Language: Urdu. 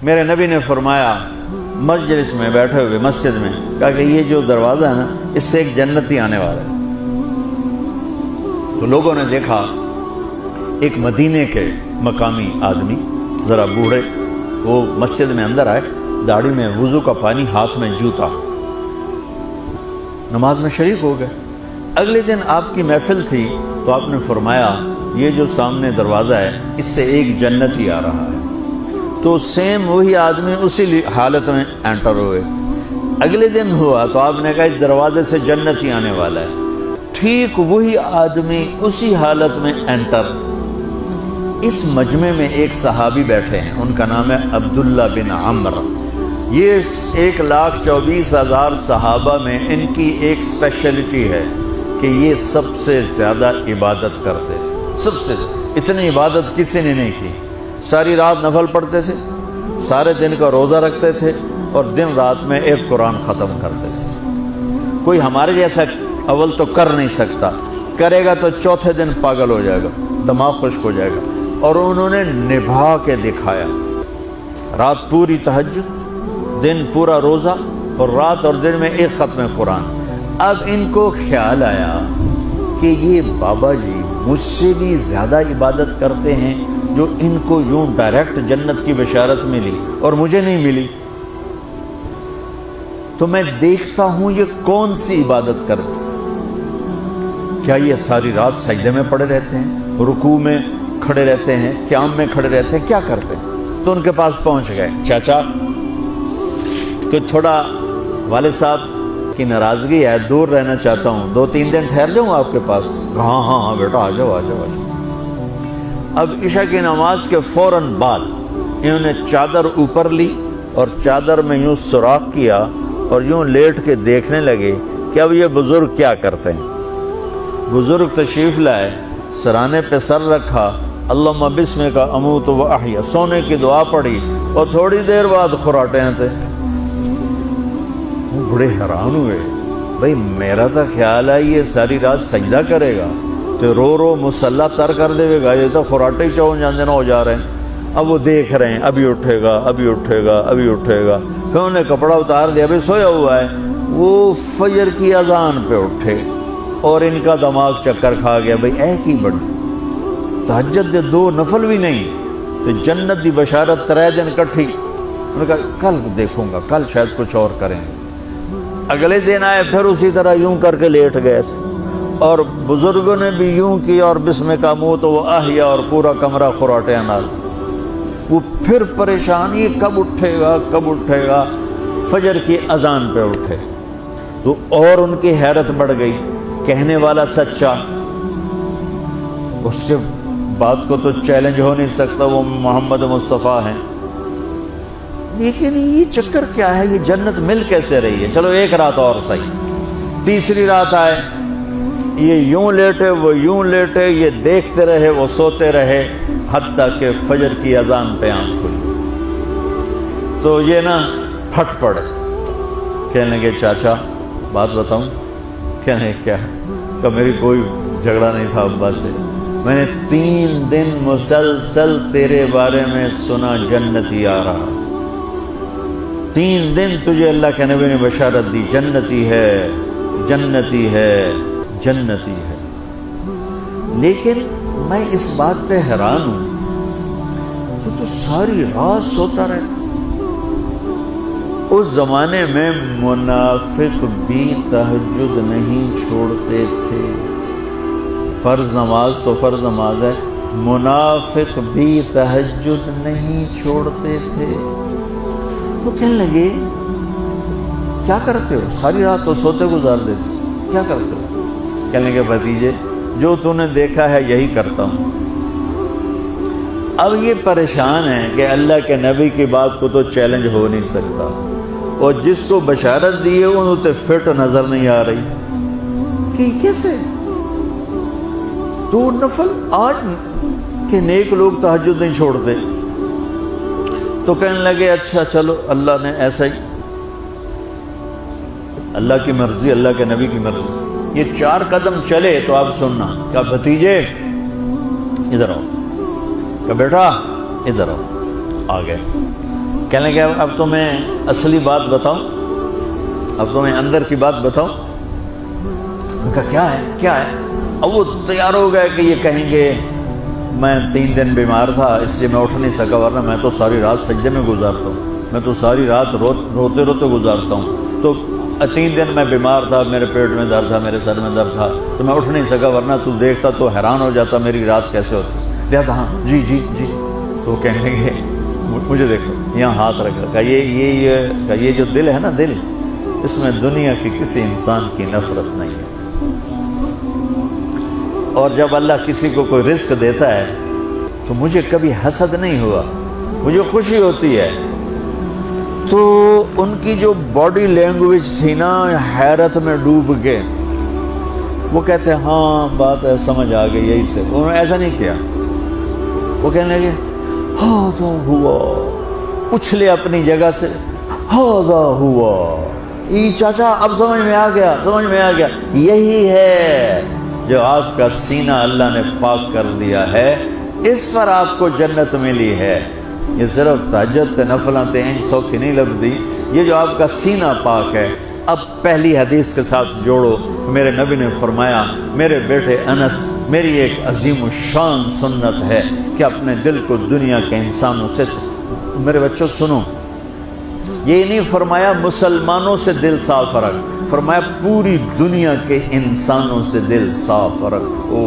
میرے نبی نے فرمایا مجلس میں بیٹھے ہوئے مسجد میں، کہا کہ یہ جو دروازہ ہے نا اس سے ایک جنتی آنے والا ہے۔ تو لوگوں نے دیکھا ایک مدینے کے مقامی آدمی ذرا بوڑھے، وہ مسجد میں اندر آئے، داڑھی میں وضو کا پانی، ہاتھ میں جوتا، نماز میں شریک ہو گئے۔ اگلے دن آپ کی محفل تھی تو آپ نے فرمایا یہ جو سامنے دروازہ ہے اس سے ایک جنتی آ رہا ہے۔ تو سیم وہی آدمی اسی حالت میں انٹر ہوئے۔ اگلے دن ہوا تو آپ نے کہا اس دروازے سے جنتی آنے والا ہے، ٹھیک وہی آدمی اسی حالت میں انٹر۔ اس مجمع میں ایک صحابی بیٹھے ہیں، ان کا نام ہے عبداللہ بن عمر۔ یہ 1,24,000 صحابہ میں ان کی ایک اسپیشلٹی ہے کہ یہ سب سے زیادہ عبادت کرتے تھے، سب سے اتنی عبادت کسی نے نہیں کی۔ ساری رات نفل پڑھتے تھے، سارے دن کا روزہ رکھتے تھے، اور دن رات میں ایک قرآن ختم کرتے تھے۔ کوئی ہمارے جیسا اول تو کر نہیں سکتا، کرے گا تو چوتھے دن پاگل ہو جائے گا، دماغ خشک ہو جائے گا، اور انہوں نے نبھا کے دکھایا۔ رات پوری تہجد، دن پورا روزہ، اور رات اور دن میں ایک ختم قرآن۔ اب ان کو خیال آیا کہ یہ بابا جی مجھ سے بھی زیادہ عبادت کرتے ہیں، جو ان کو یوں ڈائریکٹ جنت کی بشارت ملی اور مجھے نہیں ملی، تو میں دیکھتا ہوں یہ کون سی عبادت کرتے ہیں۔ کیا یہ ساری رات سجدے میں پڑے رہتے ہیں، رکوع میں کھڑے رہتے ہیں، قیام میں کھڑے رہتے ہیں، کیا کرتے ہیں؟ تو ان کے پاس پہنچ گئے، چاچا کہ تھوڑا والد صاحب کی ناراضگی ہے، دور رہنا چاہتا ہوں، 2-3 دن ٹھہر جاؤں آپ کے پاس؟ ہاں ہاں ہاں بیٹا آ جاؤ آ جاؤ آ جاؤ۔ اب عشاء کی نماز کے فوراً بعد انہوں نے چادر اوپر لی اور چادر میں یوں سوراخ کیا اور یوں لیٹ کے دیکھنے لگے کہ اب یہ بزرگ کیا کرتے ہیں۔ بزرگ تشریف لائے، سرانے پہ سر رکھا، اللہم بسمک اموت و احیا، سونے کی دعا پڑھی، اور تھوڑی دیر بعد خراٹے تھے۔ وہ بڑے حیران ہوئے، بھئی میرا تو خیال ہے یہ ساری رات سجدہ کرے گا تو رو رو مسلح تر کر دے گا، یہ تو خراٹے ہی چون جاندے نہ ہو جا رہے ہیں۔ اب وہ دیکھ رہے ہیں ابھی اٹھے گا ابھی اٹھے گا ابھی اٹھے گا، پھر انہوں نے کپڑا اتار دیا، ابھی سویا ہوا ہے۔ وہ فجر کی اذان پہ اٹھے اور ان کا دماغ چکر کھا گیا، بھئی اے کی بڑی تہجد دے 2 نفل بھی نہیں تو جنت دی بشارت 3 دن کٹھی۔ انہوں نے کہا کل دیکھوں گا، کل شاید کچھ اور کریں گے۔ اگلے دن آئے، پھر اسی طرح یوں کر کے لیٹ گئے، اور بزرگوں نے بھی یوں کیا، اور بسمک اموت و احیا، اور پورا کمرہ خراٹے نال۔ وہ پھر پریشان، یہ کب اٹھے گا کب اٹھے گا؟ فجر کی اذان پہ اٹھے تو اور ان کی حیرت بڑھ گئی، کہنے والا سچا، اس کے بات کو تو چیلنج ہو نہیں سکتا، وہ محمد مصطفیٰ ہیں، لیکن یہ چکر کیا ہے، یہ جنت مل کیسے رہی ہے؟ چلو ایک رات اور صحیح۔ تیسری رات آئے، یہ یوں لیٹے وہ یوں لیٹے، یہ دیکھتے رہے وہ سوتے رہے، حتیٰ کہ فجر کی اذان پہ آنکھ کھلی تو یہ نا پھٹ پڑے، کہنے لگے چاچا بات بتاؤں؟ کہنے کیا؟ کہ میری کوئی جھگڑا نہیں تھا ابا سے، میں نے 3 دن مسلسل تیرے بارے میں سنا جنتی آ رہا، 3 دن تجھے اللہ کے نبی نے بشارت دی، جنتی ہے جنتی ہے جنتی ہے، لیکن میں اس بات پہ حیران ہوں تو ساری رات سوتا رہتا۔ اس زمانے میں منافق بھی تہجد نہیں چھوڑتے تھے، فرض نماز تو فرض نماز ہے، منافق بھی تہجد نہیں چھوڑتے تھے۔ تو کہنے لگے کیا کرتے ہو؟ ساری رات تو سوتے گزار دیتے، کیا کرتے ہو؟ کہنے لگے بھتیجے جو تو نے دیکھا ہے یہی کرتا ہوں۔ اب یہ پریشان ہے کہ اللہ کے نبی کی بات کو تو چیلنج ہو نہیں سکتا، اور جس کو بشارت دی ہے انہوں تے فٹ نظر نہیں آ رہی کہ کیسے 2 نفل آج کہ نیک لوگ تہجد نہیں چھوڑتے۔ تو کہنے لگے اچھا چلو اللہ نے ایسا ہی، اللہ کی مرضی، اللہ کے نبی کی مرضی۔ یہ 4 قدم چلے تو آپ سننا، کہا بھتیجے ادھر آؤ، کہا بیٹا ادھر آؤ، آ گئے۔ کہنے لگے اب تو میں اصلی بات بتاؤں، اب تو میں اندر کی بات بتاؤں؟ ان کا کیا ہے کیا ہے؟ اب وہ تیار ہو گئے کہ یہ کہیں گے میں 3 دن بیمار تھا اس لیے میں اٹھ نہیں سکا، ورنہ میں تو ساری رات سجدے میں گزارتا ہوں، میں تو ساری رات روتے روتے گزارتا ہوں، تو 3 دن میں بیمار تھا، میرے پیٹ میں درد تھا، میرے سر میں درد تھا، تو میں اٹھ نہیں سکا، ورنہ تو دیکھتا تو حیران ہو جاتا میری رات کیسے ہوتی۔ لہٰذا ہاں جی جی جی، تو کہنے لگے مجھے دیکھو، یہاں ہاتھ رکھ رکھا، یہ جو دل ہے نا، دل، اس میں دنیا کی کسی انسان کی نفرت نہیں ہے، اور جب اللہ کسی کو کوئی رزق دیتا ہے تو مجھے کبھی حسد نہیں ہوا، مجھے خوشی ہوتی ہے۔ تو ان کی جو باڈی لینگویج تھی نا، حیرت میں ڈوب کے وہ کہتے ہیں ہاں بات ہے، سمجھ آ گئی، یہی سے انہوں نے ایسا نہیں کیا، وہ کہنے لگے ہاذا ہوا، اچھلے اپنی جگہ سے، ہاذا ہوا، یہ چاچا اب سمجھ میں آ گیا، سمجھ میں آ گیا، یہی ہے جو آپ کا سینہ اللہ نے پاک کر دیا ہے، اس پر آپ کو جنت ملی ہے۔ یہ صرف تہجد نفلاں تے انج سوکھی نہیں لبدی، یہ جو آپ کا سینہ پاک ہے۔ اب پہلی حدیث کے ساتھ جوڑو، میرے نبی نے فرمایا، میرے بیٹے انس، میری ایک عظیم الشان سنت ہے کہ اپنے دل کو دنیا کے انسانوں سے، میرے بچوں سنو، یہ نہیں فرمایا مسلمانوں سے دل صاف رکھ، فرمایا پوری دنیا کے انسانوں سے دل صاف رکھو۔